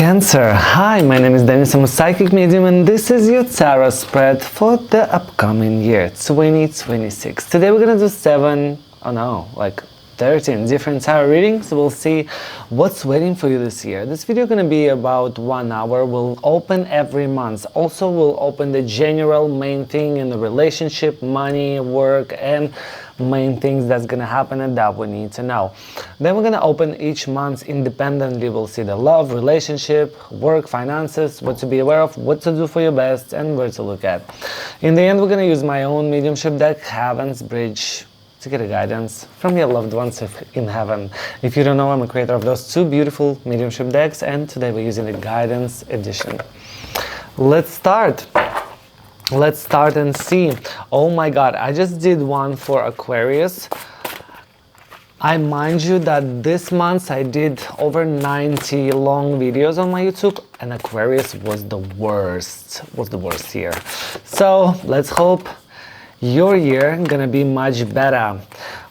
Cancer. Hi, my name is Dennis. I'm a psychic medium and this is your tarot spread for the upcoming year 2026. Today we're gonna do 13 different tarot readings. We'll see what's waiting for you this year. This video is gonna be about 1 hour. We'll open every month. Also, we'll open the general main thing in the relationship, money, work, and main things that's gonna happen and that we need to know. Then we're gonna open each month independently. We'll see the love, relationship, work, finances, what to be aware of, what to do for your best, and where to look at. In the end, we're gonna use my own mediumship deck, Heaven's Bridge, to get a guidance from your loved ones in heaven. If you don't know, I'm a creator of those two beautiful mediumship decks, and today we're using the guidance edition. Let's start and see. Oh my god, I just did one for Aquarius. I mind you that this month I did over 90 long videos on my YouTube, and Aquarius was the worst year. So let's hope your year gonna be much better.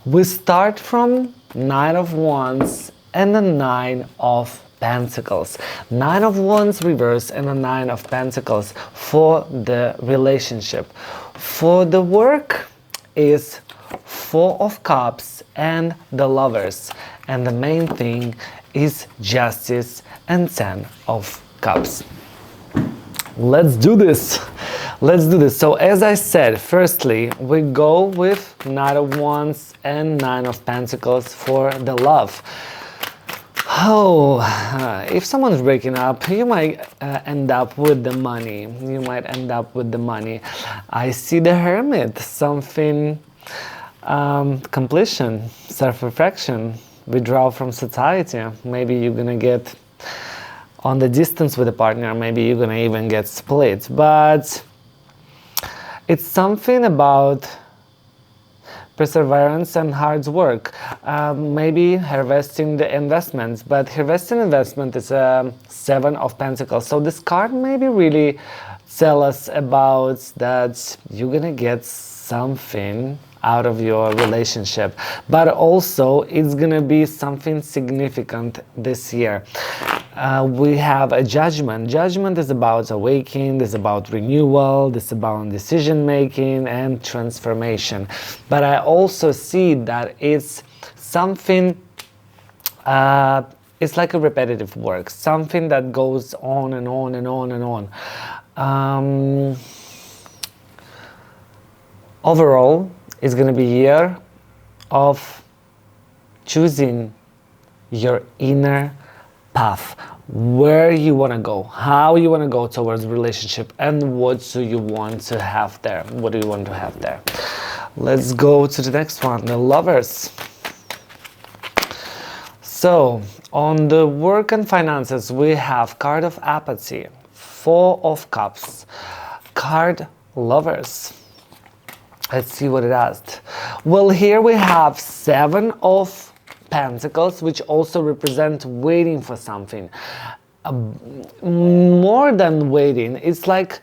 We start from Knight of Wands and the Nine of Pentacles. Nine of Wands reverse and a Nine of Pentacles for the relationship. For the work is Four of Cups and the Lovers. And the main thing is Justice and Ten of Cups. Let's do this. So as I said, firstly, we go with Knight of Wands and Nine of Pentacles for the love. If someone's breaking up, you might end up with the money. I see the Hermit, something, completion, self-reflection, withdrawal from society. Maybe you're gonna get on the distance with a partner, maybe you're gonna even get split, but it's something about perseverance and hard work. Maybe harvesting the investments, but harvesting investment is a Seven of Pentacles. So this card maybe really tell us about that you're gonna get something out of your relationship, but also it's gonna be something significant this year. We have a Judgment. Judgment is about awakening, is about renewal, this is about decision making and transformation. But I also see that it's something, it's like a repetitive work, something that goes on and on and on and on. Overall, it's going to be a year of choosing your inner path, where you want to go, how you want to go towards the relationship, and what do you want to have there. Let's go to the next one, the Lovers. So on the work and finances, we have card of apathy, Four of Cups, card Lovers. Let's see what it has. Well, here we have Seven of Pentacles, which also represent waiting for something. More than waiting, it's like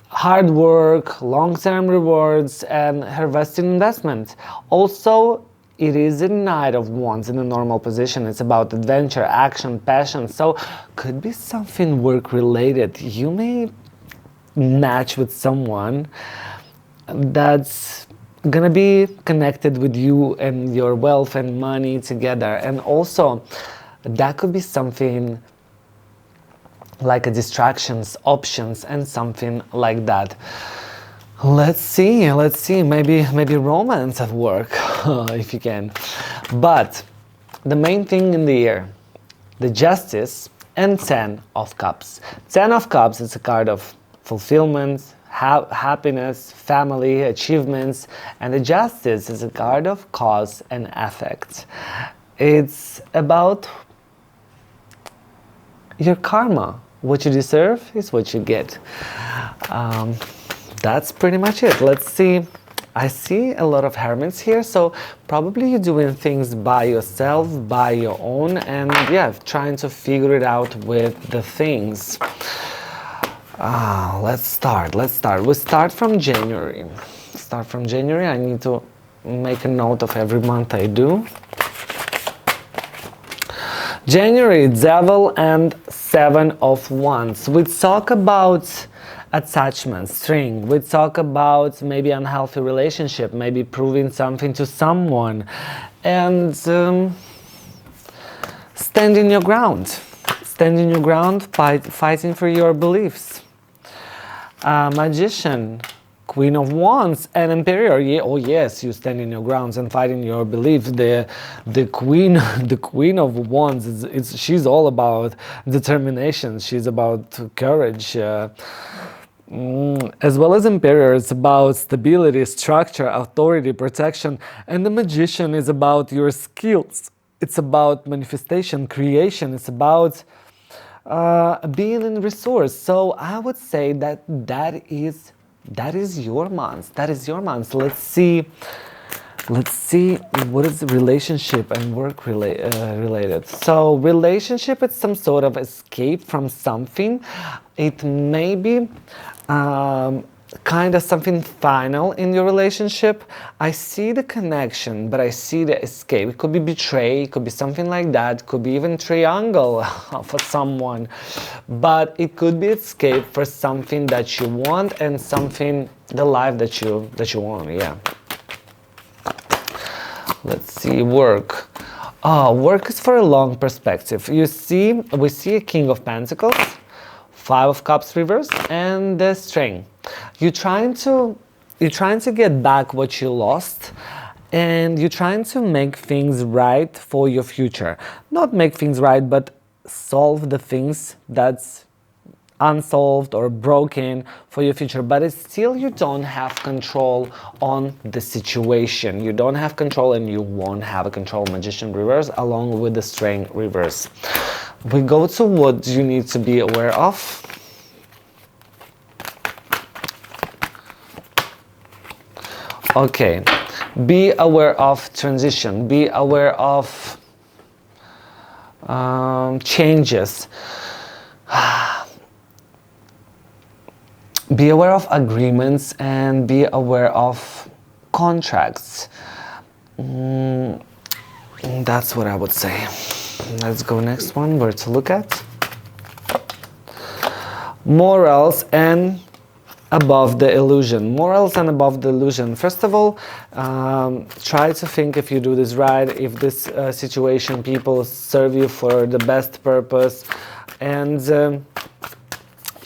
hard work, long-term rewards, and harvesting investment. Also, it is a Knight of Wands in a normal position. It's about adventure, action, passion. So could be something work-related. You may match with someone that's gonna be connected with you and your wealth and money together, and also that could be something like a distractions, options, and something like that. Let's see, maybe romance at work, if you can. But the main thing in the year, the Justice and Ten of Cups. Ten of Cups is a card of fulfillment, happiness, family, achievements, and the Justice is a card of cause and effect. It's about your karma. What you deserve is what you get. That's pretty much it. Let's see. I see a lot of hermits here, so probably you're doing things by yourself, by your own, and yeah, trying to figure it out with the things. Let's start. We start from January. I need to make a note of every month I do. January, Devil and Seven of Wands. We talk about attachment, string. We talk about maybe unhealthy relationship, maybe proving something to someone, and standing your ground. Standing your ground, fighting for your beliefs. Magician, Queen of Wands and Emperor. Yeah, oh yes, you stand in your grounds and fighting your beliefs. The queen, the Queen of Wands. She's all about determination. She's about courage. As well as Emperor, it's about stability, structure, authority, protection, and the Magician is about your skills. It's about manifestation, creation. It's about being in resource. So I would say that is your month. That is your month. Let's see what is the relationship and work related. So relationship is some sort of escape from something. It may be kind of something final in your relationship. I see the connection, but I see the escape. It could be betray, it could be something like that, it could be even triangle for someone, but it could be escape for something that you want and something, the life that you want. Yeah. Let's see, work. Work is for a long perspective. We see a King of Pentacles, Five of Cups reverse, and the Strength. You're trying to get back what you lost, and you're trying to make things right for your future. Not make things right, but solve the things that's unsolved or broken for your future, but it's still you don't have control on the situation. You don't have control and you won't have a control. Magician reverse along with the Strength reverse. We go to what you need to be aware of. Okay, be aware of transition, be aware of changes. Be aware of agreements and be aware of contracts. That's what I would say. Let's go next one, where to look at. Morals and above the illusion. Morals and above the illusion. First of all, try to think if you do this right, if this situation, people serve you for the best purpose, and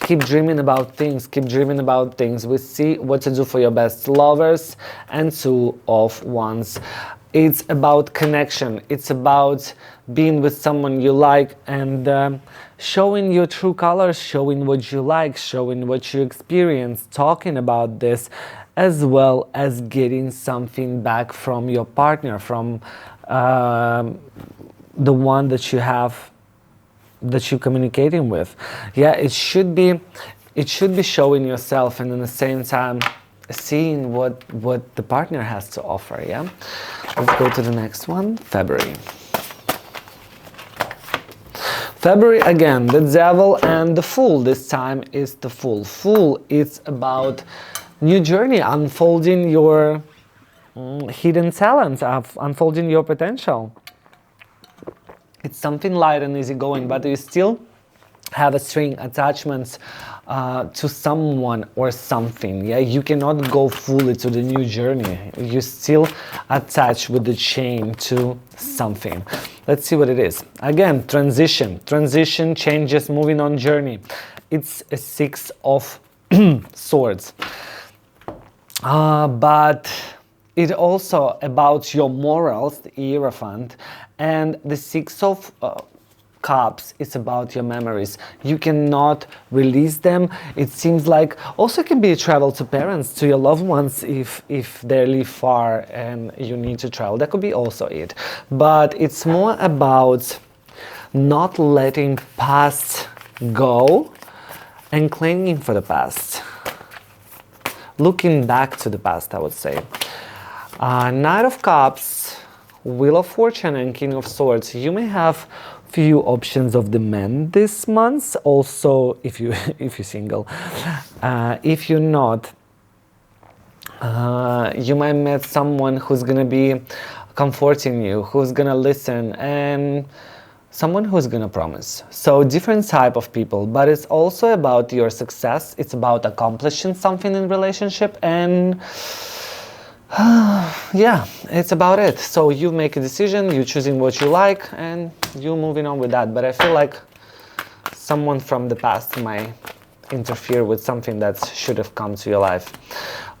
keep dreaming about things, keep dreaming about things. We see what to do for your best. Lovers and Two of Wands. It's about connection. It's about being with someone you like and showing your true colors, showing what you like, showing what you experience, talking about this, as well as getting something back from your partner, from the one that you have, that you're communicating with. Yeah, it should be showing yourself and at the same time seeing what the partner has to offer. Yeah, let's go to the next one. February again, the Devil and the Fool. This time is the Fool. Fool, it's about new journey, unfolding your hidden talents, unfolding your potential. It's something light and easygoing, but you still have a string attachments to someone or something. Yeah, you cannot go fully to the new journey. You still attach with the chain to something. Let's see what it is. Again, transition, changes, moving on journey. It's a Six of Swords, but it also about your morals, the Hierophant, and the Six of Cups is about your memories. You cannot release them. It seems like also it can be a travel to parents, to your loved ones if they live far and you need to travel. That could be also it. But it's more about not letting past go and clinging for the past. Looking back to the past, I would say. Knight of Cups, Wheel of Fortune and King of Swords. You may have few options of the men this month. Also, if you're single, if you're not, you might meet someone who's gonna be comforting you, who's gonna listen and someone who's gonna promise. So different type of people, but it's also about your success. It's about accomplishing something in relationship, and yeah, it's about it. So you make a decision, you choosing what you like, and you moving on with that. But I feel like someone from the past might interfere with something that should have come to your life.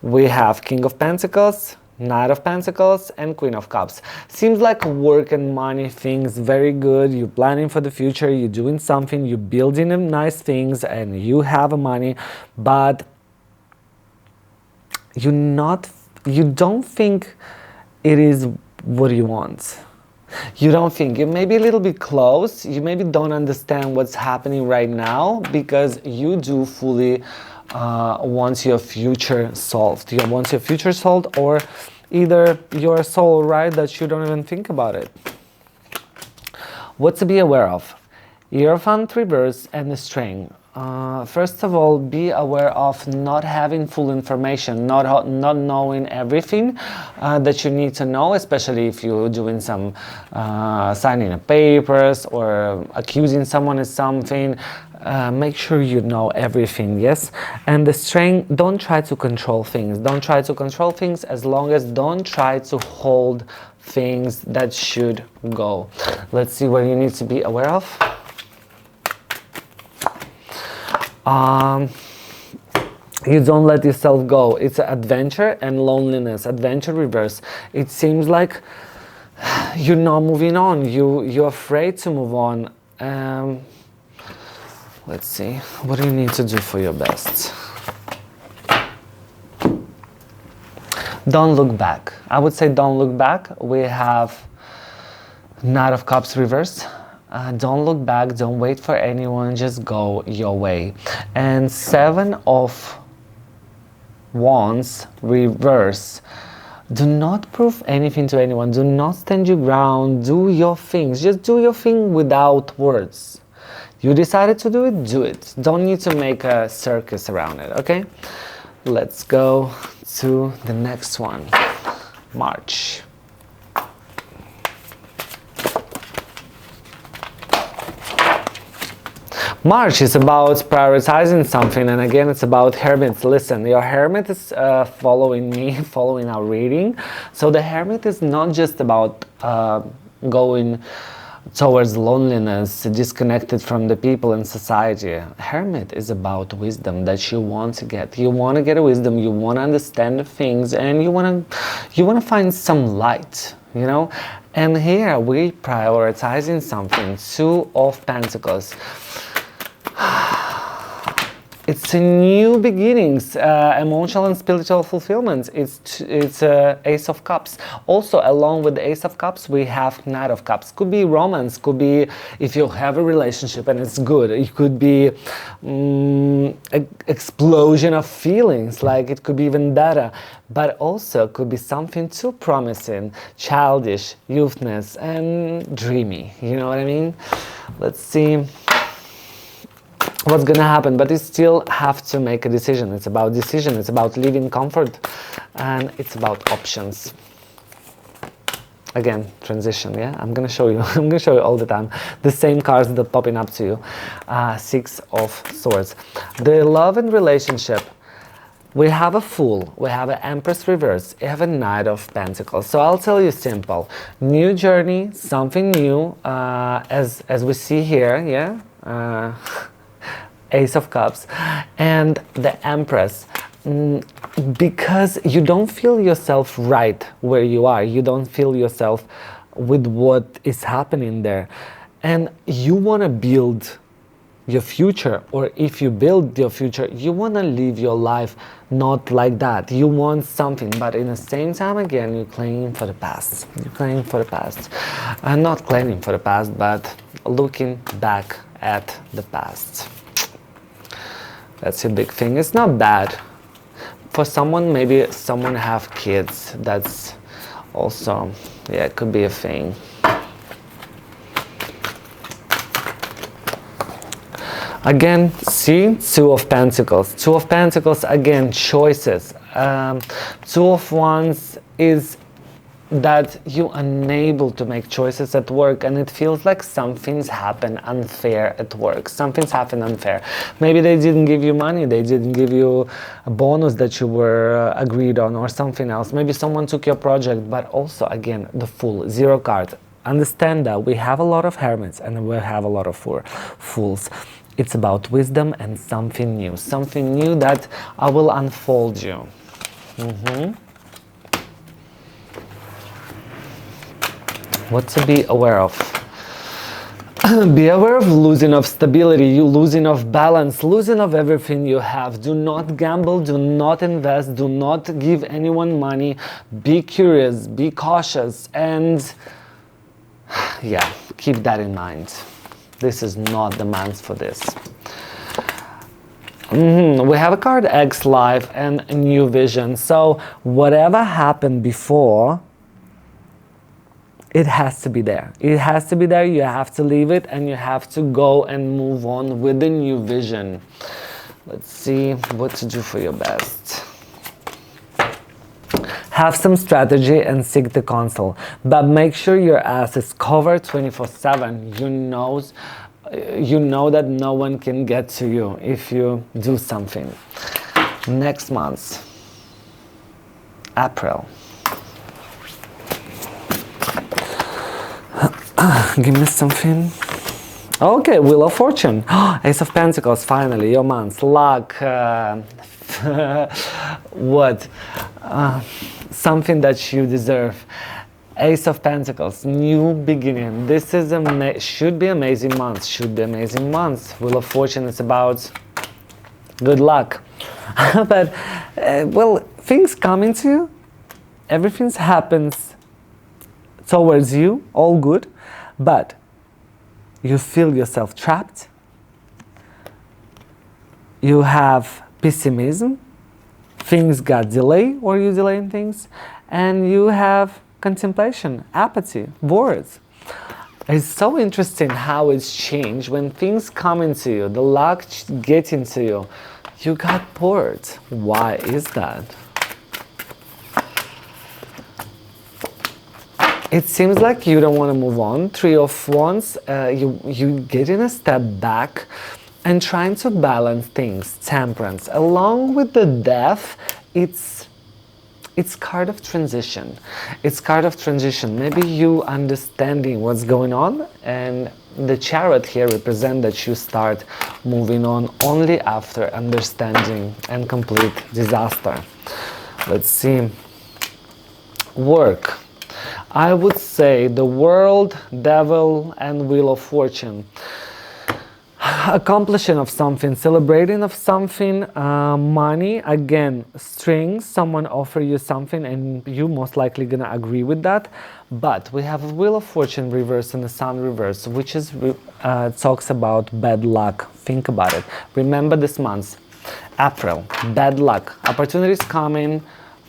We have King of Pentacles, Knight of Pentacles, and Queen of Cups. Seems like work and money things, very good. You're planning for the future, you're doing something, you're building nice things, and you have money, but you don't think it is what you want. You don't think, you may be a little bit close, you maybe don't understand what's happening right now, because you do fully want your future solved. You want your future solved, or either you're so right that you don't even think about it. What to be aware of? Hierophant reverse and the string. First of all, be aware of not having full information, not knowing everything that you need to know, especially if you're doing some signing of papers or accusing someone of something. Make sure you know everything, yes? And the strength, don't try to control things. Don't try to control things, as long as don't try to hold things that should go. Let's see what you need to be aware of. You don't let yourself go. It's adventure and loneliness. Adventure reverse. It seems like you're not moving on. You're afraid to move on. Let's see. What do you need to do for your best? Don't look back. I would say don't look back. We have Knight of Cups reverse. Don't look back, don't wait for anyone, just go your way. And Seven of Wands reverse. Do not prove anything to anyone, do not stand your ground, do your things, just do your thing without words. You decided to do it, do it. Don't need to make a circus around it, okay? Let's go to the next one, March. March is about prioritizing something, and again, it's about hermits. Listen, your hermit is following me, following our reading. So the hermit is not just about going towards loneliness, disconnected from the people in society. Hermit is about wisdom that you want to get. You want to get a wisdom, you want to understand the things, and you want to find some light, you know? And here we prioritizing something. Two of Pentacles. It's a new beginnings, emotional and spiritual fulfillment. It's Ace of Cups. Also, along with the Ace of Cups, we have Knight of Cups. Could be romance, could be if you have a relationship and it's good. It could be explosion of feelings, like it could be even better. But also could be something too promising, childish, youthness, and dreamy. You know what I mean? Let's see what's gonna happen, but you still have to make a decision. It's about decision, it's about living comfort, and it's about options. Again, transition, yeah? I'm gonna show you, I'm gonna show you all the time the same cards that popping up to you. Six of Swords. The love and relationship. We have a Fool, we have an Empress reverse, we have a Knight of Pentacles. So I'll tell you simple. New journey, something new, as we see here, yeah? Ace of Cups and the Empress, because you don't feel yourself right where you are, you don't feel yourself with what is happening there, and you want to build your future, or if you build your future, you want to live your life not like that. You want something, but in the same time, again, you're clinging for the past. You're clinging for the past. Not clinging for the past, but looking back at the past. That's a big thing. It's not bad. For someone, maybe someone have kids. That's also, yeah, it could be a thing. Again, see, Two of Pentacles. Two of Pentacles, again, choices. Two of Wands is that you're unable to make choices at work, and it feels like something's happened unfair at work. Something's happened unfair. Maybe they didn't give you money, they didn't give you a bonus that you were agreed on, or something else. Maybe someone took your project, but also, again, the Fool, 0 card. Understand that we have a lot of hermits and we have a lot of fools. It's about wisdom and something new that I will unfold you. What to be aware of? Be aware of losing of stability, you losing of balance, losing of everything you have. Do not gamble, do not invest, do not give anyone money. Be curious, be cautious, and yeah, keep that in mind. This is not the month for this. We have a card X life and a new vision. So whatever happened before, it has to be there. It has to be there. You have to leave it and you have to go and move on with the new vision. Let's see what to do for your best. Have some strategy and seek the counsel, but make sure your ass is covered 24/7. You know that no one can get to you if you do something. Next month, April. Give me something. Okay, Wheel of Fortune. Ace of Pentacles, finally, your month. Luck. What? Something that you deserve. Ace of Pentacles, new beginning. This is should be amazing month. Should be amazing month. Wheel of Fortune is about good luck. But, well, things coming to you. Everything happens towards you, all good. But you feel yourself trapped. You have pessimism. Things got delayed, or you delaying things, and you have contemplation, apathy, bored. It's so interesting how it's changed when things come into you, the luck gets into you. You got bored. Why is that? It seems like you don't want to move on. 3 of Wands, you getting a step back and trying to balance things, temperance. Along with the Death, it's card of transition. It's card of transition. Maybe you understanding what's going on, and the Chariot here represents that you start moving on only after understanding and complete disaster. Let's see. Work. I would say the World, Devil, and Wheel of Fortune. Accomplishing of something, celebrating of something, money, again, strings, someone offer you something and you most likely gonna agree with that. But we have a Wheel of Fortune reverse and the Sun reverse, which is talks about bad luck. Think about it. Remember this month, April, bad luck, opportunities coming,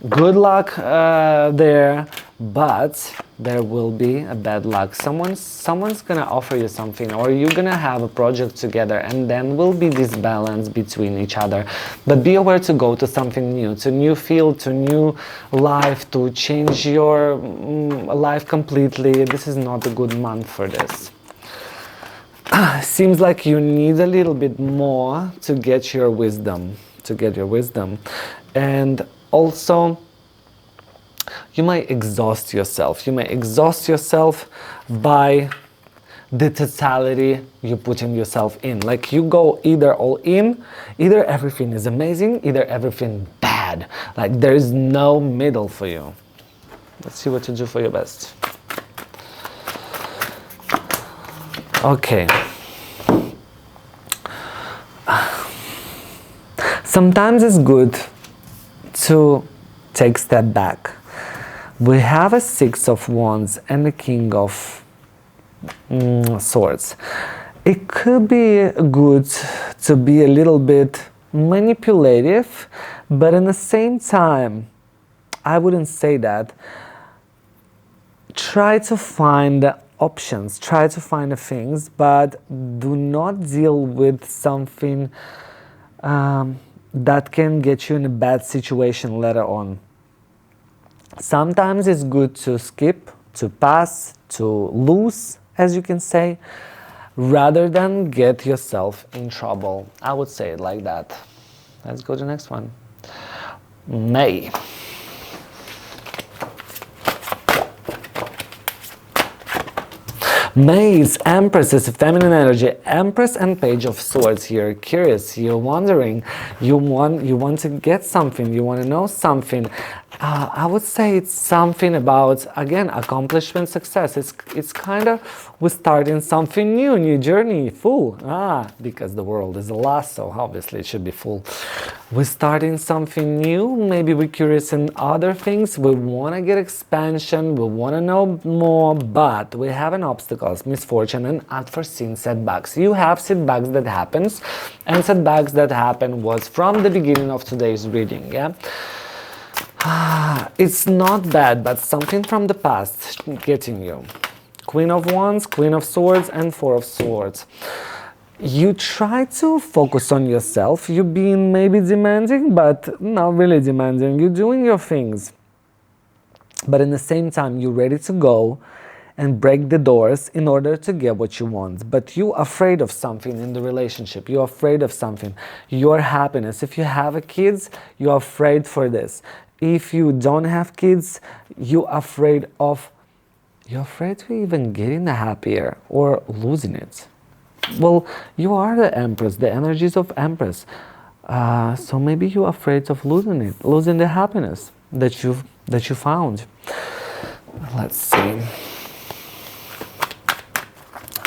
good luck there, but there will be a bad luck. Someone's gonna offer you something, or you're gonna have a project together, and then will be this balance between each other. But be aware to go to something new, to new field, to new life, to change your life completely. This is not a good month for this. Seems like you need a little bit more to get your wisdom, and also you might exhaust yourself. You may exhaust yourself by the totality you putting yourself in. Like you go either all in, either everything is amazing, either everything bad. Like there is no middle for you. Let's see what to do for your best. Okay. Sometimes it's good to take a step back. We have a 6 of Wands and a King of Swords. It could be good to be a little bit manipulative, but in the same time, I wouldn't say that. Try to find options, try to find the things, but do not deal with something that can get you in a bad situation later on. Sometimes it's good to skip, to pass, to lose, as you can say, rather than get yourself in trouble. I would say it like that. Let's go to the next one. May. May is Empress, is feminine energy. Empress and Page of Swords. You're curious, you're wondering, you want to get something, you want to know something. I would say it's something about, again, accomplishment, success. It's kind of, we're starting something new, new journey, full. Because the world is a loss, so obviously it should be full. We're starting something new. Maybe we're curious in other things. We want to get expansion. We want to know more, but we have an obstacles, misfortune, and unforeseen setbacks. You have setbacks that happens, and setbacks that happen was from the beginning of today's reading. Yeah. It's not bad, but something from the past getting you. Queen of Wands, Queen of Swords, and Four of Swords. You try to focus on yourself. You're being maybe demanding, but not really demanding. You're doing your things. But in the same time, you're ready to go and break the doors in order to get what you want. But you're afraid of something in the relationship. You're afraid of something. Your happiness. If you have a kids, you're afraid for this. If you don't have kids, you're afraid to even getting the happier or losing it. Well, you are the Empress, the energies of Empress. So maybe you're afraid of losing it, losing the happiness that you found. Let's see.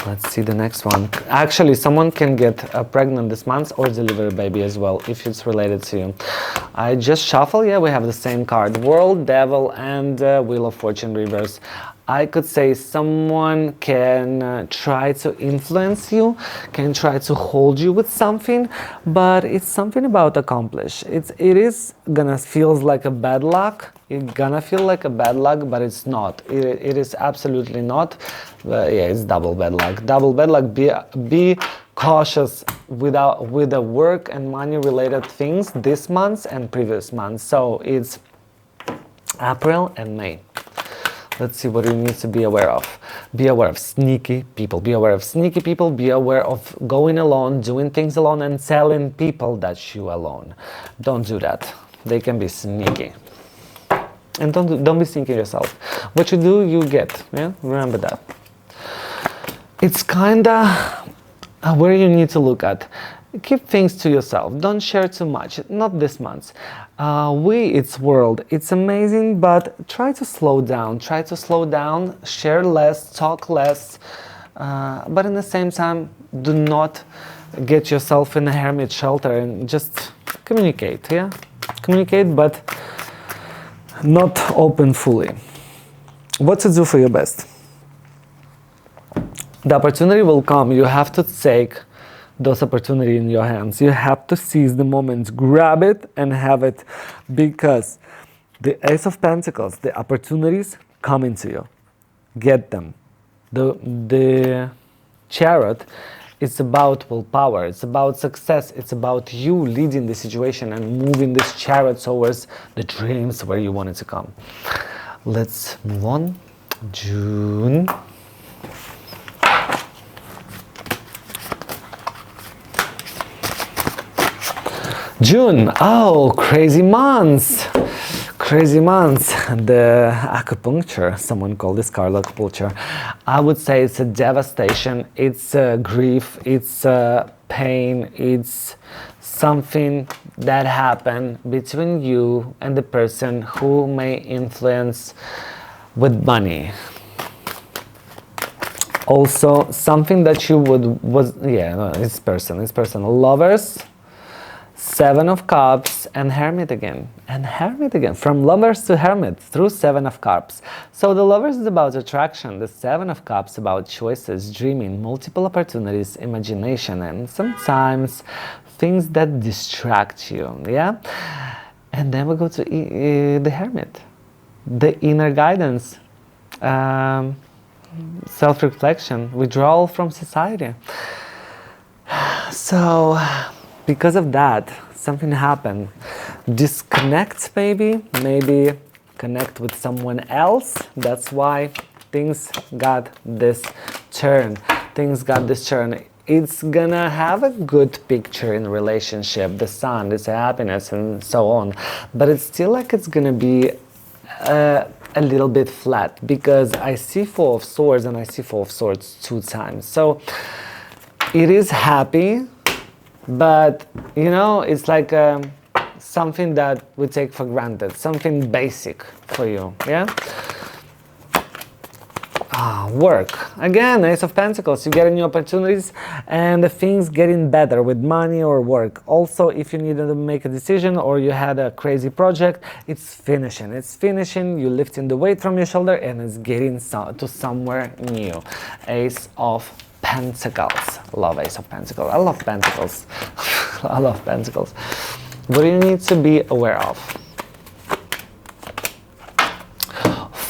Let's see the next one. Actually, someone can get pregnant this month or deliver a baby as well, if it's related to you. I just shuffle. Yeah, we have the same card. World, Devil, and Wheel of Fortune reverse. I could say someone can try to influence you, can try to hold you with something, but it's something about accomplish. It is gonna feel like a bad luck. It's gonna feel like a bad luck, but it's not. It is absolutely not. Yeah, it's double bad luck. Double bad luck. Be cautious with the work and money related things this month and previous months. So it's April and May. Let's see what you need to be aware of. Be aware of sneaky people. Be aware of sneaky people. Be aware of going alone, doing things alone, and telling people that you alone. Don't do that. They can be sneaky. And don't be sneaky yourself. What you do, you get. Yeah, remember that. It's kinda where you need to look at. Keep things to yourself. Don't share too much. Not this month. It's world. It's amazing, but try to slow down. Try to slow down. Share less. Talk less. But in the same time, do not get yourself in a hermit shelter and just communicate. Yeah, communicate, but not open fully. What to do for your best? The opportunity will come. You have to take those opportunities in your hands. You have to seize the moment, grab it and have it, because the Ace of Pentacles, the opportunities come into you. Get them. The Chariot, it's about willpower, it's about success, it's about you leading the situation and moving this chariot towards the dreams where you want it to come. Let's move on. June. June, oh, crazy months. Crazy months. The acupuncture, someone called this card acupuncture. I would say it's a devastation, it's a grief, it's a pain, it's something that happened between you and the person who may influence with money. Also, something that you it's personal. Lovers, Seven of Cups, and Hermit again. And Hermit again. From Lovers to Hermit through Seven of Cups. So the Lovers is about attraction. The Seven of Cups about choices, dreaming, multiple opportunities, imagination, and sometimes things that distract you. Yeah? And then we go to the Hermit. The inner guidance. Self-reflection. Withdrawal from society. So because of that, something happened. Disconnect, maybe connect with someone else. That's why things got this turn. It's gonna have a good picture in relationship, the sun, this happiness and so on, but it's still like it's gonna be a little bit flat, because I see Four of Swords and I see Four of Swords 2 times. So it is happy, but you know, it's like something that we take for granted, something basic for you, yeah? Work. Again, Ace of Pentacles, you get new opportunities and the things getting better with money or work. Also, if you needed to make a decision or you had a crazy project, it's finishing, you're lifting the weight from your shoulder and it's getting to somewhere new. Ace of Pentacles. Love Ace of Pentacles. I love Pentacles. I love Pentacles. What do you need to be aware of?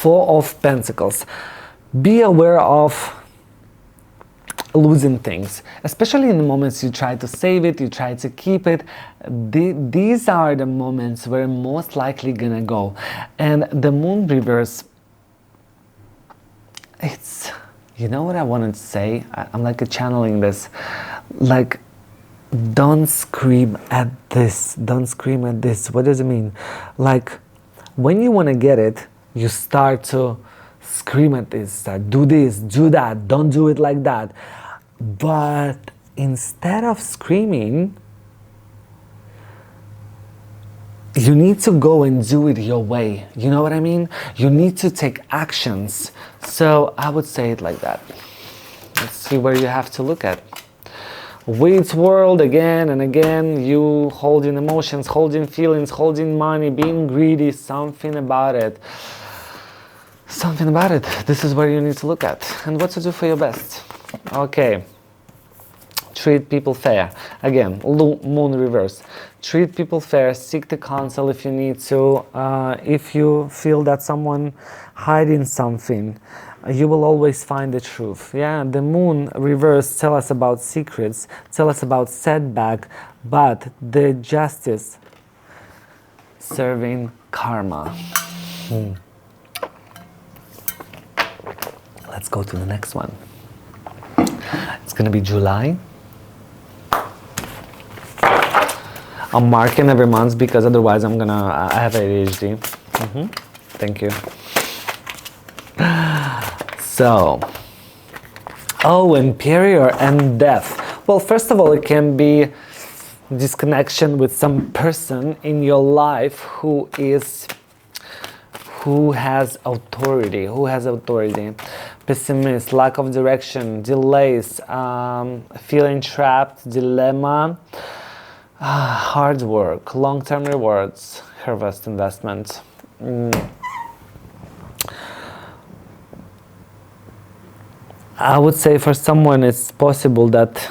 Four of Pentacles. Be aware of losing things, especially in the moments you try to save it, you try to keep it. These are the moments where most likely gonna go. And the moon reverse, it's, you know what I wanted to say? I'm like channeling this, like, don't scream at this, don't scream at this. What does it mean? Like, when you want to get it, you start to scream at this, do this, do that, don't do it like that. But instead of screaming, you need to go and do it your way. You know what I mean? You need to take actions. So I would say it like that. Let's see where you have to look at. Weeds world, again and again, you holding emotions, holding feelings, holding money, being greedy, something about it. Something about it. This is where you need to look at. And what to do for your best. Okay. Treat people fair. Again, moon reverse. Treat people fair. Seek the counsel if you need to. If you feel that someone hiding something, you will always find the truth. Yeah, the moon reverse tell us about secrets, tell us about setback, but the justice serving karma. Let's go to the next one. It's gonna be July. I'm marking every month because otherwise I have ADHD. Thank you. So, Imperial and Death. Well, first of all, it can be disconnection with some person in your life who has authority, pessimist, lack of direction, delays, feeling trapped, dilemma, hard work, long-term rewards, harvest investment. I would say for someone it's possible that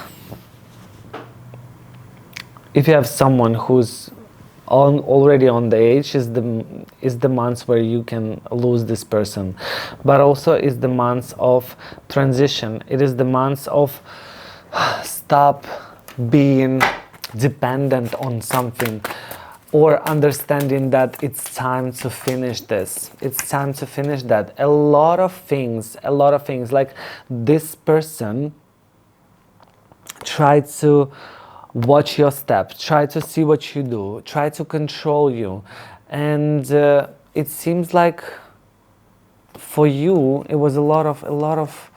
if you have someone who's already on the age, is the months where you can lose this person, but also is the months of transition. It is the months of stop being dependent on something, or understanding that it's time to finish this. It's time to finish that. A lot of things, like this person tried to watch your steps, try to see what you do, try to control you. And it seems like for you, it was a lot of,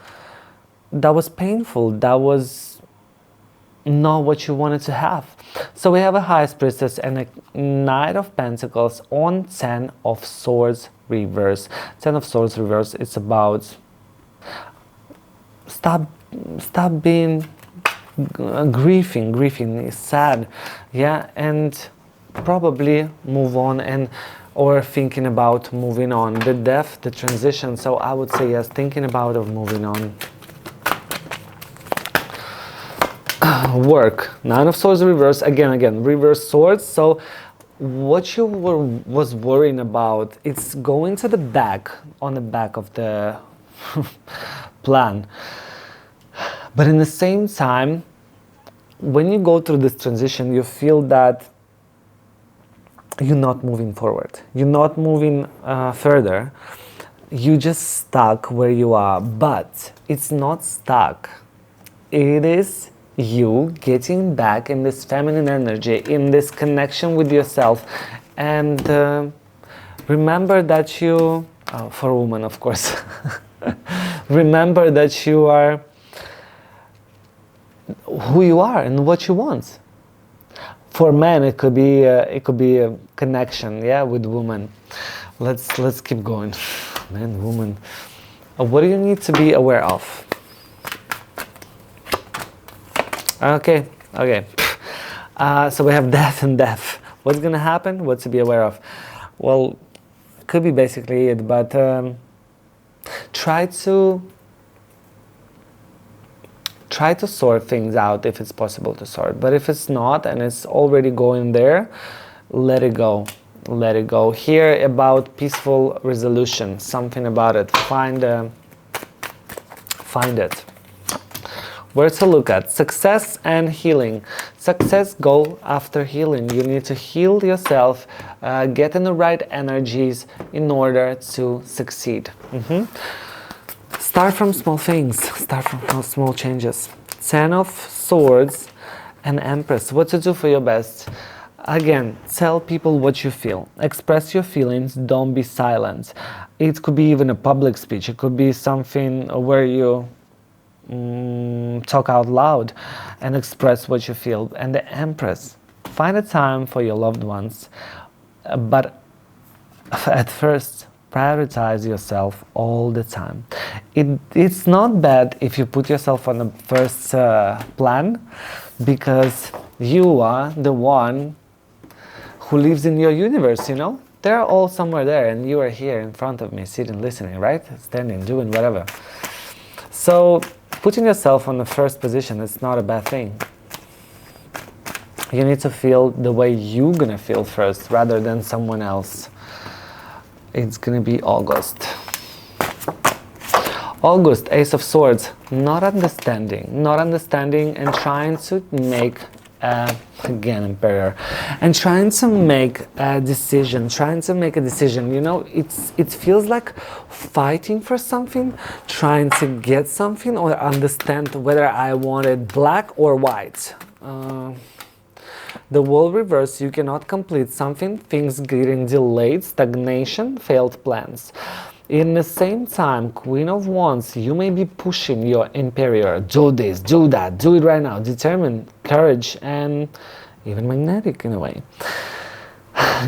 that was painful, that was not what you wanted to have. So we have a High Priestess and a Knight of Pentacles on 10 of Swords reverse. 10 of Swords reverse, it's about stop being grieving is sad, yeah, and probably move on or thinking about moving on. The death, the transition, so I would say yes, thinking about moving on. Work, Nine of Swords reverse, again reverse swords. So what you was worrying about, it's going to the back, on the back of the plan. But in the same time, when you go through this transition, you feel that you're not moving forward. You're not moving further. You just stuck where you are, but it's not stuck. It is you getting back in this feminine energy, in this connection with yourself, and remember that you, for a woman of course, remember that you are who you are and what you want. For men, it could be a connection, yeah, with women. Let's keep going. Man, woman. What do you need to be aware of? Okay. So we have death and death. What's gonna happen? What to be aware of? Well, could be basically it, but try to sort things out if it's possible to sort. But if it's not and it's already going there, let it go. Let it go. Hear about peaceful resolution, something about it. Find it. Where to look at? Success and healing. Success, go after healing. You need to heal yourself, get in the right energies in order to succeed. Start from small things. Start from small changes. 10 of Swords and Empress. What to do for your best? Again, tell people what you feel. Express your feelings. Don't be silent. It could be even a public speech. It could be something where you talk out loud and express what you feel. And the Empress. Find a time for your loved ones. But at first, prioritize yourself all the time. It's not bad if you put yourself on the first plan, because you are the one who lives in your universe, you know? They're all somewhere there and you are here in front of me, sitting, listening, right? Standing, doing whatever. So putting yourself on the first position is not a bad thing. You need to feel the way you're gonna feel first rather than someone else. It's gonna be August. August, Ace of Swords, not understanding and trying to make, again, Emperor, and trying to make a decision, you know, it feels like fighting for something, trying to get something or understand whether I want it black or white. The World reverse, you cannot complete something, things getting delayed, stagnation, failed plans. In the same time, Queen of Wands, you may be pushing your Emperor, do this, do that, do it right now, determined, courage, and even magnetic in a way.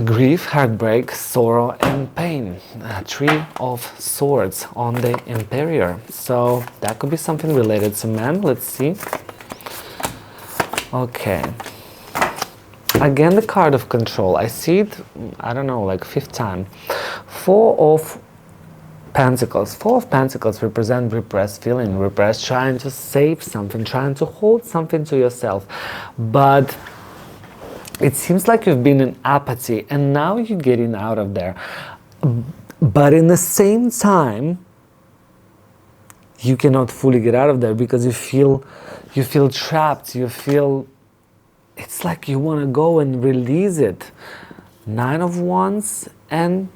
Grief, heartbreak, sorrow, and pain. Three of Swords on the Emperor. So that could be something related to men. Let's see. Okay. Again, the card of control. I see it, I don't know, like fifth time. Four of Pentacles. Four of Pentacles represent repressed feeling, repressed, trying to save something, trying to hold something to yourself. But it seems like you've been in apathy and now you're getting out of there. But in the same time, you cannot fully get out of there because you feel trapped, you feel it's like you want to go and release it. 9 of Wands and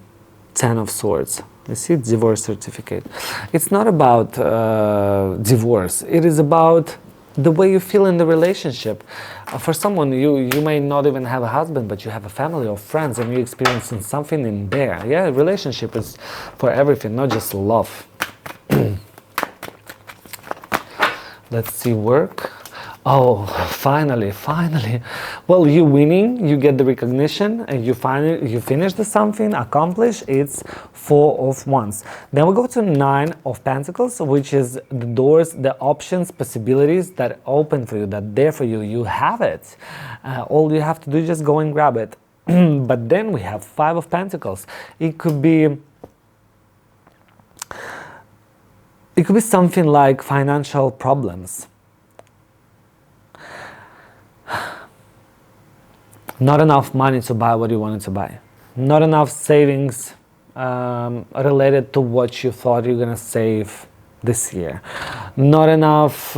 10 of Swords. You see, divorce certificate. It's not about divorce. It is about the way you feel in the relationship. For someone, you may not even have a husband, but you have a family or friends and you're experiencing something in there. Yeah, relationship is for everything, not just love. Let's see, work. Oh, finally. Well, you're winning, you get the recognition, and you finish the something, accomplish. It's 4 of Wands. Then we go to 9 of Pentacles, which is the doors, the options, possibilities that open for you, that there for you. You have it. All you have to do is just go and grab it. But then we have 5 of Pentacles. It could be something like financial problems. Not enough money to buy what you wanted to buy. Not enough savings related to what you thought you're gonna save this year. Not enough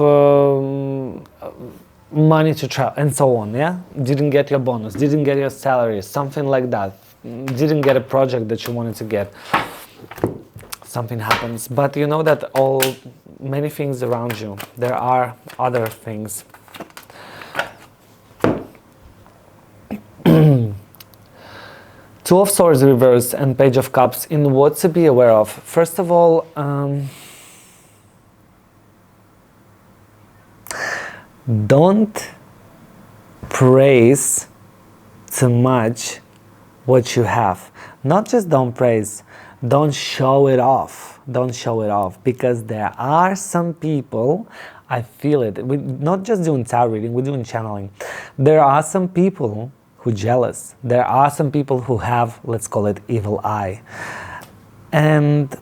money to travel, and so on, yeah? Didn't get your bonus, didn't get your salary, something like that. Didn't get a project that you wanted to get. Something happens, but you know that many things around you, there are other things. Two of Swords reverse and Page of Cups in what to be aware of. First of all, don't praise too much what you have. Not just don't praise, don't show it off. Don't show it off, because there are some people, I feel it, we're not just doing tarot reading, we're doing channeling. There are some people who are jealous. There are some people who have, let's call it, evil eye. And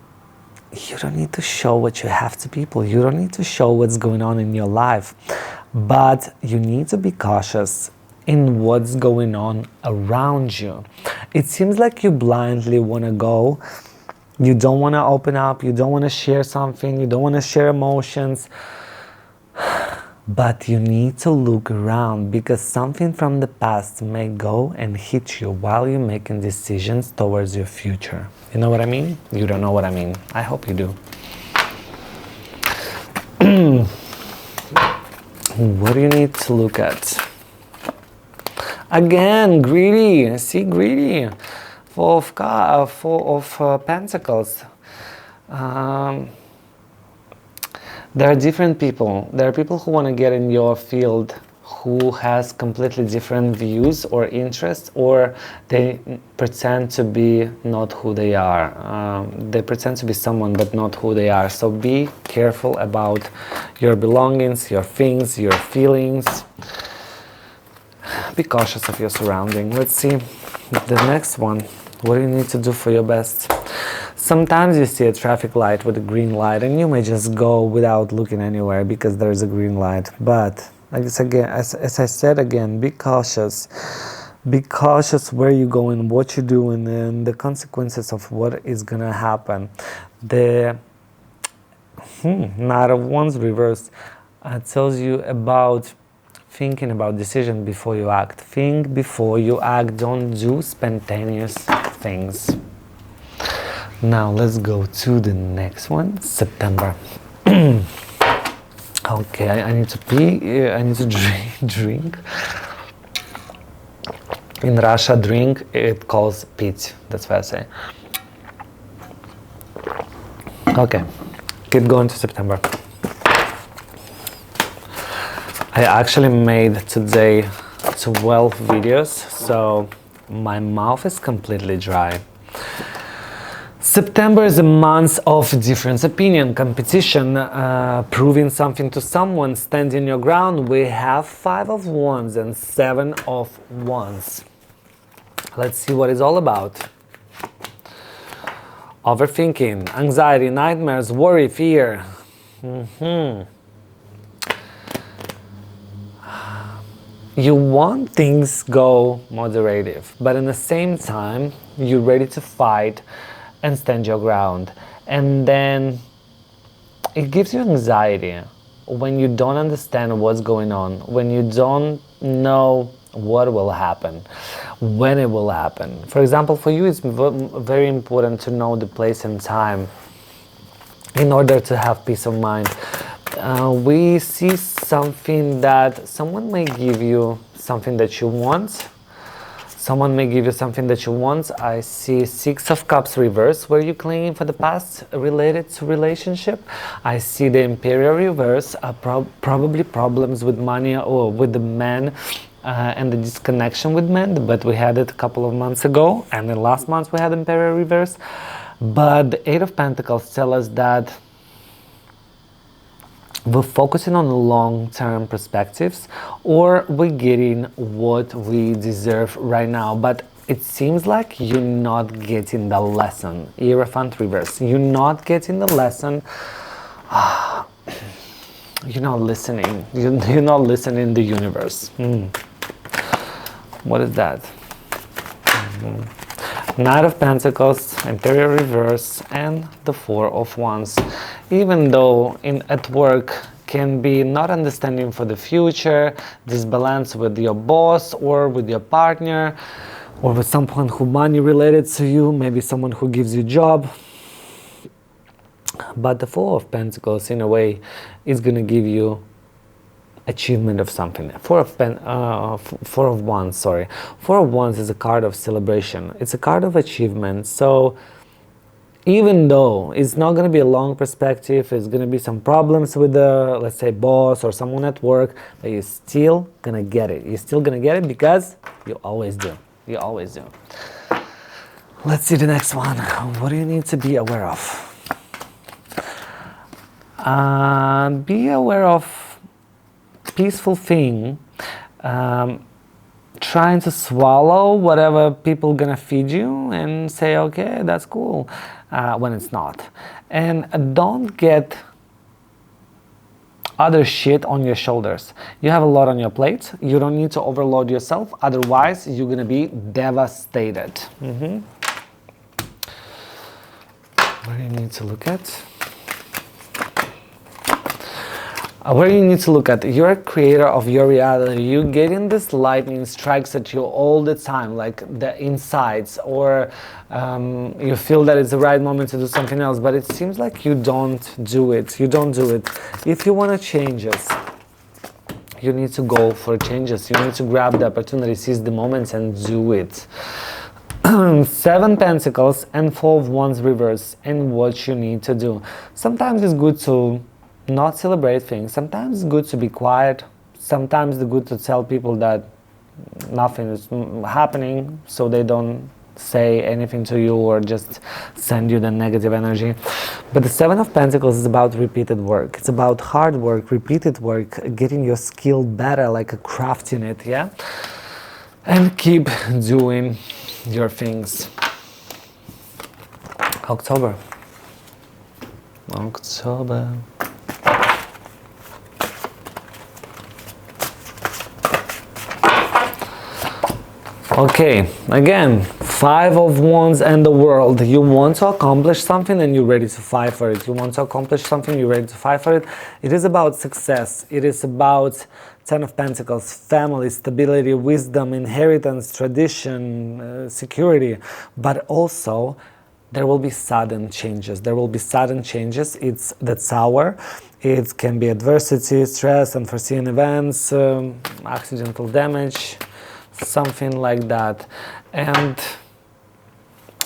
you don't need to show what you have to people. You don't need to show what's going on in your life. But you need to be cautious in what's going on around you. It seems like you blindly want to go. You don't want to open up. You don't want to share something. You don't want to share emotions. But you need to look around, because something from the past may go and hit you while you're making decisions towards your future. You know what I mean? You don't know what I mean. I hope you do. What do you need to look at? Again, greedy. See, greedy. Four of Pentacles. There are different people. There are people who want to get in your field who has completely different views or interests, or they pretend to be not who they are. They pretend to be someone but not who they are. So be careful about your belongings, your things, your feelings. Be cautious of your surrounding. Let's see the next one. What do you need to do for your best? Sometimes you see a traffic light with a green light and you may just go without looking anywhere because there's a green light. But as I said again, be cautious. Be cautious where you're going, what you're doing, and the consequences of what is going to happen. The Knight of Wands reversed tells you about thinking about decision before you act. Think before you act. Don't do spontaneous things. Now let's go to the next one, September. Okay, I need to pee, I need to drink. In Russia, drink, it calls pить, that's what I say. Okay, keep going to September. I actually made today 12 videos, so my mouth is completely dry. September is a month of difference, opinion, competition, proving something to someone, standing your ground. We have 5 of Wands and 7 of Wands. Let's see what it's all about. Overthinking, anxiety, nightmares, worry, fear. You want things go moderative, but in the same time, you're ready to fight and stand your ground. And then it gives you anxiety when you don't understand what's going on, when you don't know what will happen, when it will happen. For example, for you, it's very important to know the place and time in order to have peace of mind. We see something that someone may give you something that you want. Someone may give you something that you want. I see 6 of Cups reverse, where you're clinging for the past related to relationship. I see the Imperial reverse, probably problems with money or with the man and the disconnection with men, but we had it a couple of months ago, and then last month we had Imperial reverse. But the 8 of Pentacles tell us that we're focusing on long-term perspectives, or we're getting what we deserve right now. But it seems like you're not getting the lesson. Hierophant reverse. You're not getting the lesson. You're not listening. You're not listening to the universe. What is that? Knight of Pentacles, Imperial reverse, and the 4 of Wands. Even though at work can be not understanding for the future, disbalance with your boss or with your partner, or with someone who money related to you, maybe someone who gives you job. But the Four of Pentacles, in a way, is going to give you achievement of something. Four of Wands, sorry. Four of Wands is a card of celebration. It's a card of achievement. So even though it's not going to be a long perspective, it's going to be some problems with the, let's say, boss or someone at work, but you're still going to get it. You're still going to get it because you always do. You always do. Let's see the next one. What do you need to be aware of? Be aware of peaceful thing, trying to swallow whatever people gonna feed you and say, okay, that's cool, when it's not. And don't get other shit on your shoulders. You have a lot on your plate. You don't need to overload yourself, otherwise you're gonna be devastated. Where do you need to look at? Where you need to look at, you're a creator of your reality. You're getting this lightning strikes at you all the time, like the insights, or you feel that it's the right moment to do something else, but it seems like you don't do it. You don't do it. If you want to change it, you need to go for changes. You need to grab the opportunity, seize the moments, and do it. Seven Pentacles and Four of Wands reverse, and what you need to do. Sometimes it's good to not celebrate things. Sometimes it's good to be quiet. Sometimes it's good to tell people that nothing is happening, so they don't say anything to you or just send you the negative energy. But the Seven of Pentacles is about repeated work. It's about hard work, repeated work, getting your skill better, like a craft in it, yeah? And keep doing your things. October. Okay, again, Five of Wands and the World. You want to accomplish something and you're ready to fight for it. You want to accomplish something, you're ready to fight for it. It is about success. It is about Ten of Pentacles, family, stability, wisdom, inheritance, tradition, security. But also, there will be sudden changes. There will be sudden changes. It's the Tower. It can be adversity, stress, unforeseen events, accidental damage, something like that. And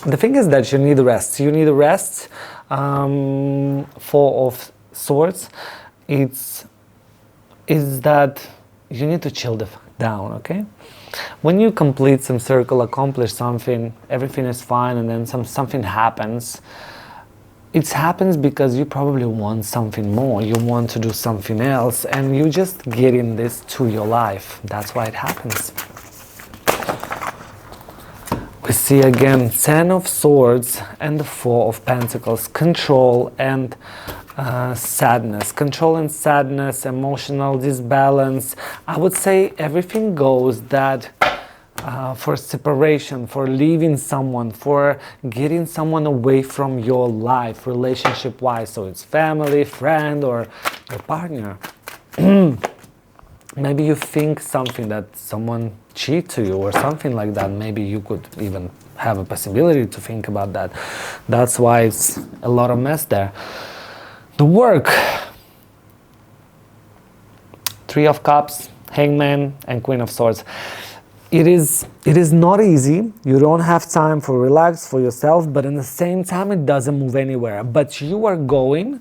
the thing is that you need rest. You need rest. Four of Swords. Is that you need to chill the fuck down, okay? When you complete some circle, accomplish something, everything is fine, and then something happens. It happens because you probably want something more. You want to do something else, and you just getting this to your life. That's why it happens. We see again Ten of Swords and the Four of Pentacles. Control and sadness. Control and sadness, emotional disbalance. I would say everything goes that for separation, for leaving someone, for getting someone away from your life, relationship-wise. So it's family, friend, or your partner. Maybe you think something that someone cheat to you or something like that. Maybe you could even have a possibility to think about that. That's why it's a lot of mess there. The work. Three of Cups, Hangman, and Queen of Swords. It is not easy. You don't have time for relax for yourself, but at the same time it doesn't move anywhere. But you are going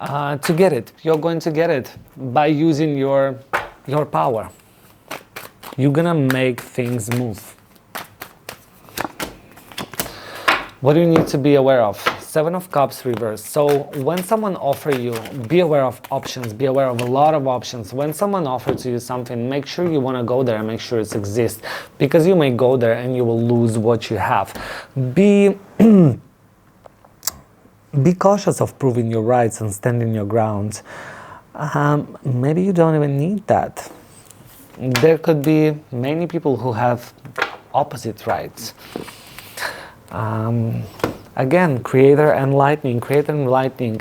to get it. You're going to get it by using your power. You're gonna make things move. What do you need to be aware of? Seven of Cups reverse. So when someone offers you, be aware of options, be aware of a lot of options. When someone offers you something, make sure you want to go there and make sure it exists, because you may go there and you will lose what you have. Be cautious of proving your rights and standing your ground. Maybe you don't even need that. There could be many people who have opposite rights. Again, creator and lightning.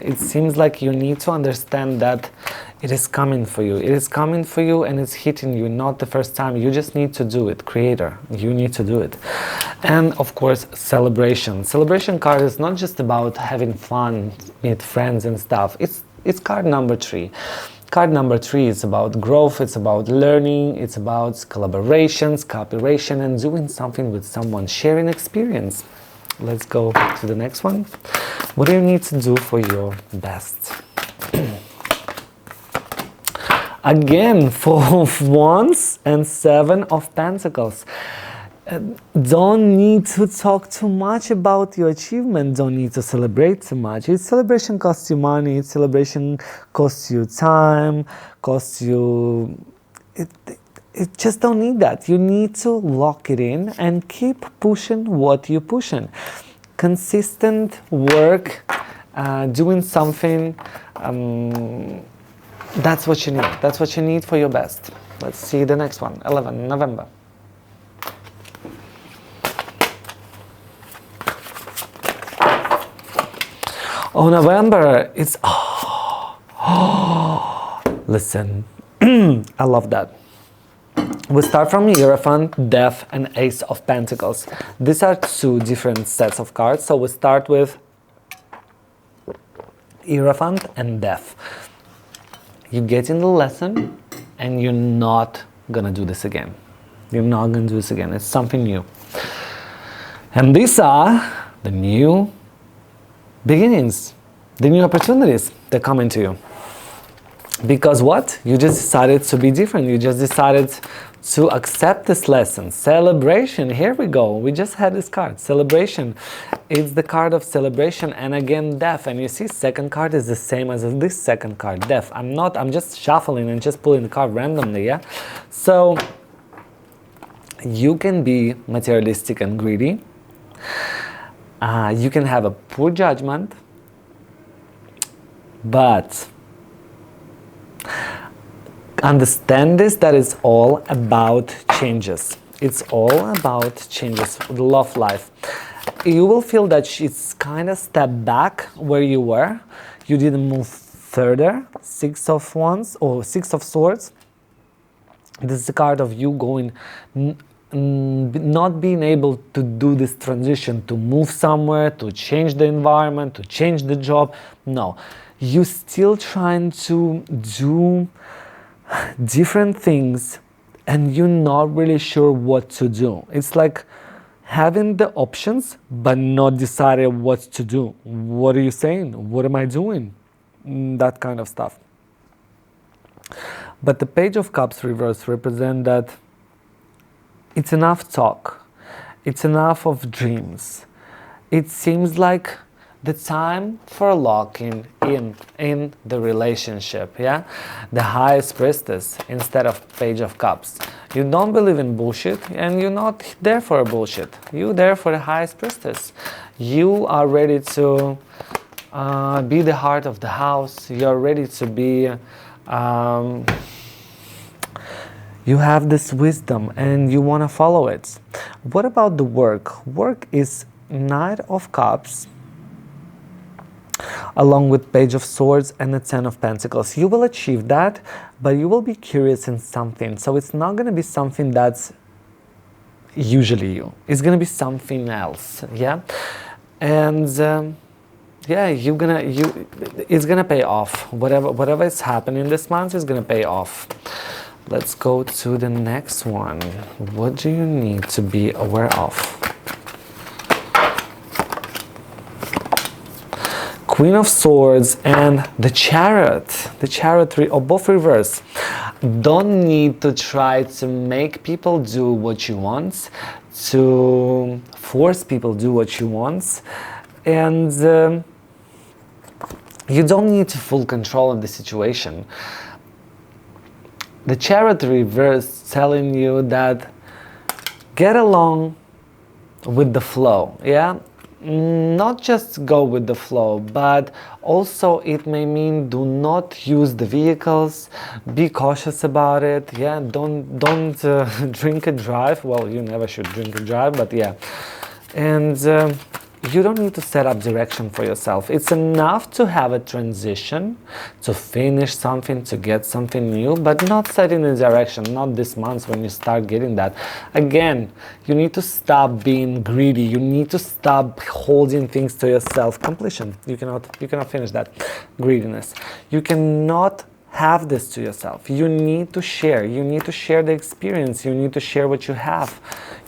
It seems like you need to understand that It is coming for you. It is coming for you and it's hitting you, not the first time. You just need to do it. Creator, you need to do it. And of course, celebration. Celebration card is not just about having fun, meet friends and stuff. It's card number 3. Card number 3 is about growth, it's about learning, it's about collaborations, cooperation, and doing something with someone, sharing experience. Let's go to the next one. What do you need to do for your best? Again, 4 of Wands and 7 of Pentacles. Don't need to talk too much about your achievement. Don't need to celebrate too much. Celebration costs you money. Celebration costs you time. Costs you... It just don't need that. You need to lock it in and keep pushing what you're pushing. Consistent work, doing something. That's what you need. That's what you need for your best. Let's see the next one. 11 November. Oh, November, it's, listen, I love that. We start from Hierophant, Death, and Ace of Pentacles. These are 2 different sets of cards, so we start with Hierophant and Death. You get in the lesson, and you're not gonna do this again. You're not gonna do this again. It's something new. And these are the new beginnings, the new opportunities that come into you. Because what? You just decided to be different. You just decided to accept this lesson. Celebration, here we go. We just had this card, celebration. It's the card of celebration, and again, death. And you see, second card is the same as this second card, death. I'm just shuffling and just pulling the card randomly, yeah? So, you can be materialistic and greedy. You can have a poor judgment, but understand this, that it's all about changes. It's all about changes. Love life. You will feel that it's kind of step back where you were. You didn't move further. 6 of Wands or 6 of Swords. This is the card of you going, not being able to do this transition, to move somewhere, to change the environment, to change the job. No, you're still trying to do different things and you're not really sure what to do. It's like having the options but not deciding what to do. What are you saying? What am I doing? That kind of stuff. But the Page of Cups reverse represent that it's enough talk. It's enough of dreams. It seems like the time for locking in the relationship, yeah? The Highest Priestess instead of Page of Cups. You don't believe in bullshit and you're not there for a bullshit. You're there for the Highest Priestess. You are ready to be the heart of the house. You're ready to be... you have this wisdom and you want to follow it. What about the work? Work is Knight of Cups along with Page of Swords and the 10 of Pentacles. You will achieve that, but you will be curious in something. So it's not going to be something that's usually you. It's going to be something else, yeah? And yeah, it's going to pay off. Whatever is happening this month is going to pay off. Let's go to the next one. What do you need to be aware of? Queen of Swords and the Chariot. The Chariot, or both reverse. Don't need to try to make people do what you want, to force people to do what you want, and you don't need full control of the situation. The Chariot reverse telling you that get along with the flow, yeah? Not just go with the flow, but also it may mean do not use the vehicles, be cautious about it, yeah? Don't drink and drive. Well, you never should drink and drive, but yeah. And you don't need to set up direction for yourself. It's enough to have a transition, to finish something, to get something new, but not setting a direction, not this month when you start getting that. Again, you need to stop being greedy. You need to stop holding things to yourself. Completion. You cannot finish that. Greediness. You cannot have this to yourself. You need to share. You need to share the experience. You need to share what you have.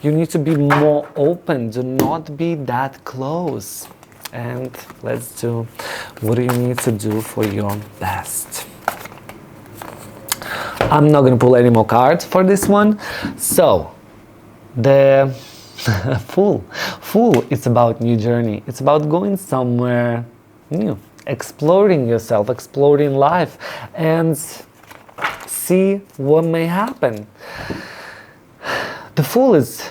You need to be more open. Do not be that close. And let's do what do you need to do for your best. I'm not going to pull any more cards for this one. So, the Fool. Fool, it's about new journey. It's about going somewhere new. Exploring yourself, exploring life, and see what may happen. The Fool is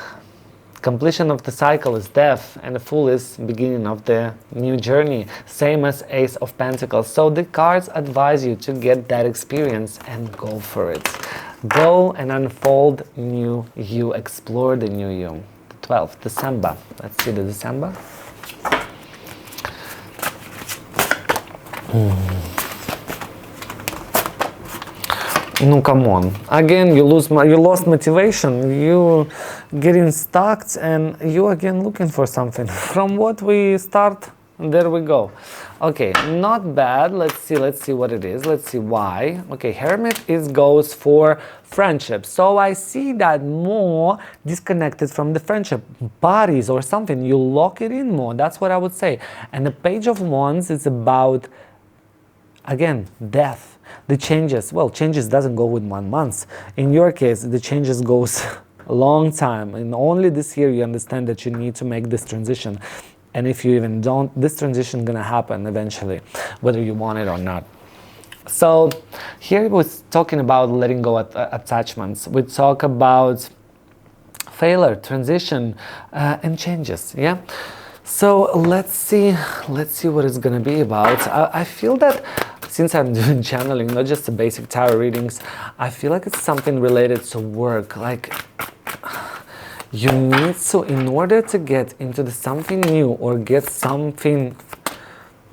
completion of the cycle, is death, and the Fool is beginning of the new journey, same as Ace of Pentacles. So the cards advise you to get that experience and go for it. Go and unfold new you, explore the new you. The 12th, December. Let's see the December. No, come on. Again, you lost motivation. You getting stuck, and you again looking for something. From what we start, there we go. Okay, not bad. Let's see what it is. Let's see why. Okay, Hermit goes for friendship. So I see that more disconnected from the friendship parties or something. You lock it in more. That's what I would say. And the Page of Wands is about, again, death. The changes, well, changes doesn't go with 1 month. In your case, the changes goes a long time. And only this year you understand that you need to make this transition. And if you even don't, this transition is going to happen eventually, whether you want it or not. So here we're talking about letting go of attachments. We talk about failure, transition, and changes, yeah? So let's see what it's going to be about. I feel that since I'm doing channeling, not just the basic tarot readings, I feel like it's something related to work. Like, you need to, in order to get into something new or get something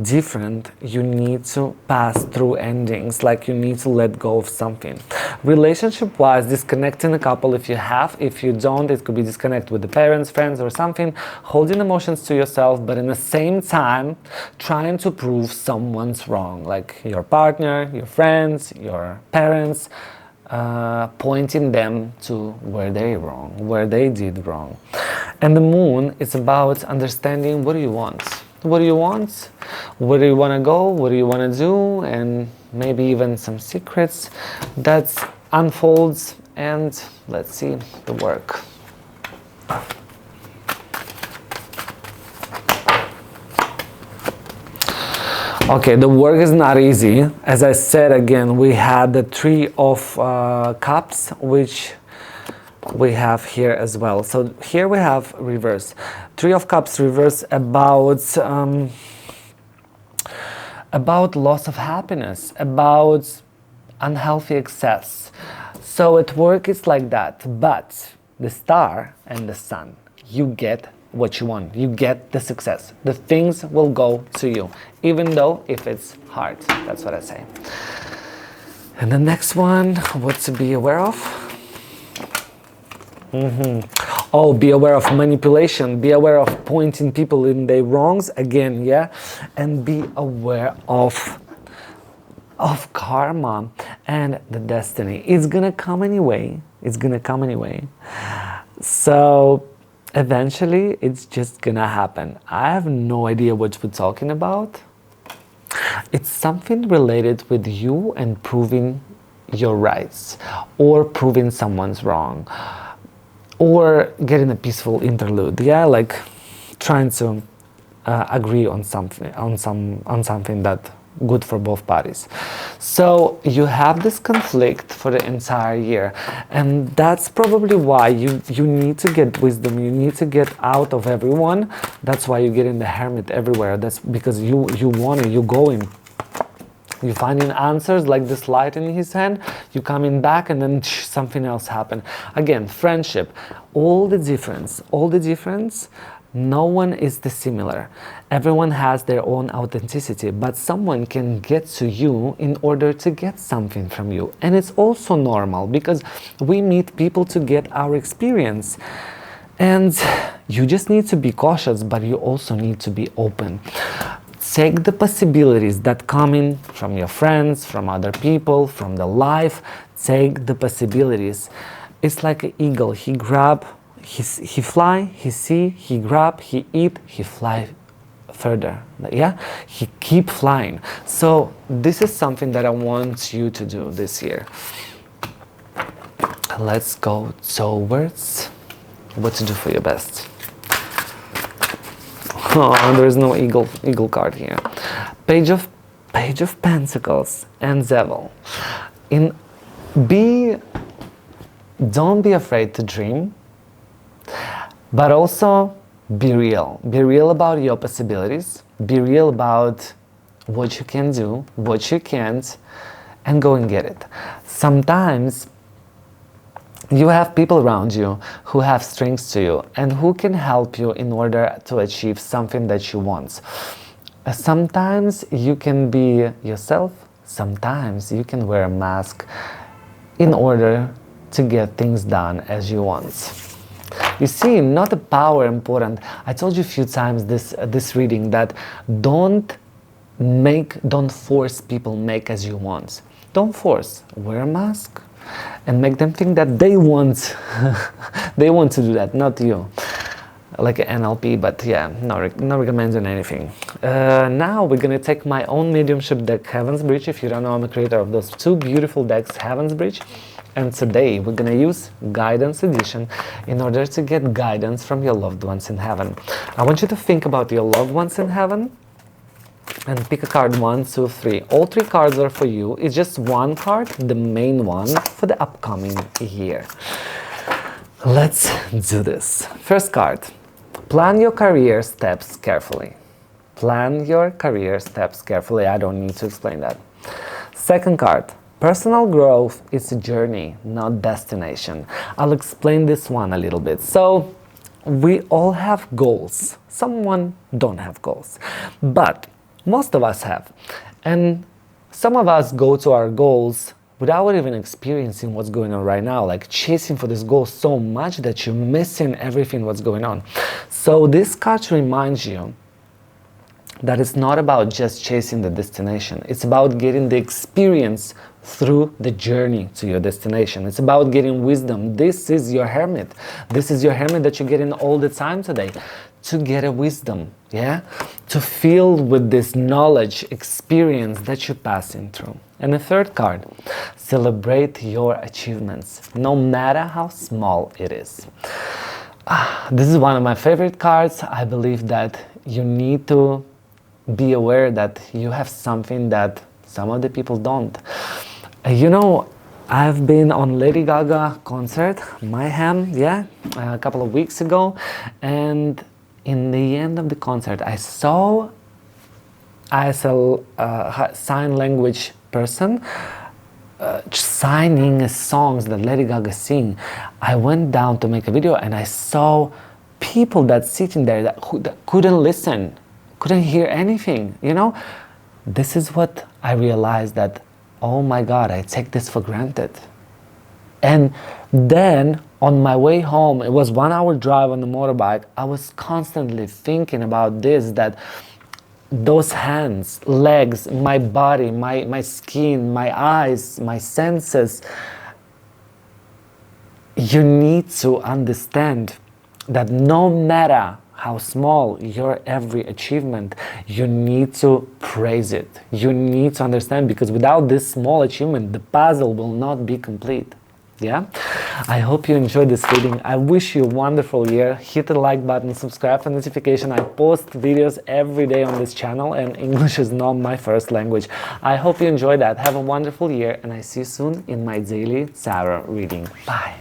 different, you need to pass through endings. Like, you need to let go of something. Relationship wise, disconnecting a couple if you have. If you don't, it could be disconnect with the parents, friends, or something. Holding emotions to yourself, but in the same time trying to prove someone's wrong, like your partner, your friends, your parents, pointing them to where they're wrong, where they did wrong. And the Moon is about understanding, what do you want? What do you want? Where do you want to go? What do you want to do? And maybe even some secrets that unfolds. And let's see the work. Okay, the work is not easy. As I said again, we had the Three of Cups, which we have here as well. So here we have reverse. Three of Cups reverse about loss of happiness, about unhealthy excess. So at work it's like that, but the Star and the Sun, you get what you want. You get the success. The things will go to you, even though if it's hard. That's what I say. And the next one, what to be aware of? Oh, be aware of manipulation. Be aware of pointing people in their wrongs again, yeah? And be aware of karma and the destiny. It's gonna come anyway. It's gonna come anyway. So eventually, it's just gonna happen. I have no idea what we're talking about. It's something related with you and proving your rights, or proving someone's wrong, or getting a peaceful interlude. Yeah, like trying to agree on something, on something that good for both parties. So you have this conflict for the entire year, and that's probably why you need to get wisdom. You need to get out of everyone. That's why you get in the Hermit everywhere. That's because you want it. You're going. You're finding answers, like this light in his hand. You're coming back, and then something else happened. Again, friendship. All the difference No one is dissimilar. Everyone has their own authenticity, but someone can get to you in order to get something from you. And it's also normal because we meet people to get our experience. And you just need to be cautious, but you also need to be open. Take the possibilities that come in from your friends, from other people, from the life. Take the possibilities. It's like an eagle. He fly, he see, he grab, he eat, he fly further. Yeah, he keep flying. So this is something that I want you to do this year. Let's go towards what to do for your best. Oh, there is no eagle card here. Page of Pentacles and Devil. Don't be afraid to dream, but also be real. Be real about your possibilities. Be real about what you can do, what you can't, and go and get it. Sometimes you have people around you who have strings to you and who can help you in order to achieve something that you want. Sometimes you can be yourself. Sometimes you can wear a mask in order to get things done as you want. You see, not the power important. I told you a few times this reading that don't force people make as you want. Don't force. Wear a mask and make them think that they want they want to do that, not you. Like an NLP, but yeah, not recommending anything. Now we're gonna take my own mediumship deck, Heaven's Bridge. If you don't know, I'm a creator of those two beautiful decks, Heaven's Bridge. And today we're gonna use Guidance Edition in order to get guidance from your loved ones in heaven. I want you to think about your loved ones in heaven and pick a card, 1, 2, 3. All 3 cards are for you. It's just one card, the main one for the upcoming year. Let's do this. First card. Plan your career steps carefully. Plan your career steps carefully. I don't need to explain that. Second card. Personal growth is a journey, not destination. I'll explain this one a little bit. So, we all have goals. Someone don't have goals. But most of us have. And some of us go to our goals without even experiencing what's going on right now, like chasing for this goal so much that you're missing everything what's going on. So this card reminds you that it's not about just chasing the destination. It's about getting the experience through the journey to your destination. It's about getting wisdom. This is your hermit. This is your hermit that you're getting all the time today. To get a wisdom, yeah? To feel with this knowledge, experience that you're passing through. And the third card, celebrate your achievements, no matter how small it is. This is one of my favorite cards. I believe that you need to be aware that you have something that some of the people don't. You know, I've been on Lady Gaga concert, Mayhem, yeah, a couple of weeks ago, and in the end of the concert, I saw a sign language person signing songs that Lady Gaga sing. I went down to make a video and I saw people that sitting there that couldn't listen, couldn't hear anything, you know? This is what I realized, that, oh my God, I take this for granted. And then on my way home, it was 1 hour drive on the motorbike, I was constantly thinking about this, that those hands, legs, my body, my skin, my eyes, my senses, you need to understand that no matter how small your every achievement, you need to praise it. You need to understand, because without this small achievement, the puzzle will not be complete. Yeah? I hope you enjoyed this reading. I wish you a wonderful year. Hit the like button, subscribe for notification. I post videos every day on this channel, and English is not my first language. I hope you enjoyed that. Have a wonderful year, and I see you soon in my daily tarot reading. Bye.